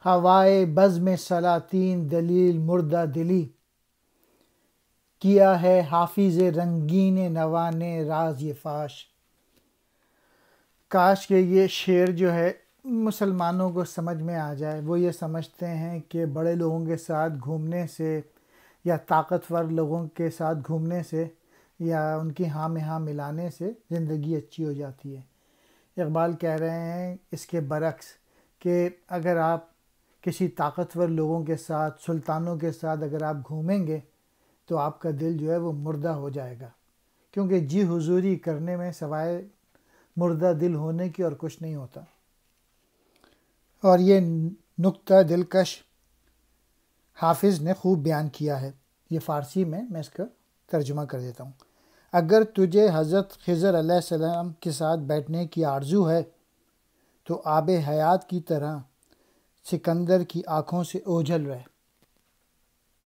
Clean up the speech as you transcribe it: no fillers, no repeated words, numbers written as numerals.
ہوائے بزم سلاطین دلیل مردہ دلی، کیا ہے حافظ رنگین نوا نے راز یہ فاش۔ کاش کہ یہ شعر جو ہے مسلمانوں کو سمجھ میں آ جائے۔ وہ یہ سمجھتے ہیں کہ بڑے لوگوں کے ساتھ گھومنے سے یا طاقتور لوگوں کے ساتھ گھومنے سے یا ان کی ہاں میں ہاں ملانے سے زندگی اچھی ہو جاتی ہے۔ اقبال کہہ رہے ہیں اس کے برعکس کہ اگر آپ کسی طاقتور لوگوں کے ساتھ، سلطانوں کے ساتھ اگر آپ گھومیں گے تو آپ کا دل جو ہے وہ مردہ ہو جائے گا، کیونکہ جی حضوری کرنے میں سوائے مردہ دل ہونے کی اور کچھ نہیں ہوتا۔ اور یہ نکتہ دلکش حافظ نے خوب بیان کیا ہے۔ یہ فارسی میں اس کا ترجمہ کر دیتا ہوں۔ اگر تجھے حضرت خضر علیہ السلام کے ساتھ بیٹھنے کی آرزو ہے تو آب حیات کی طرح سکندر کی آنکھوں سے اوجھل رہے۔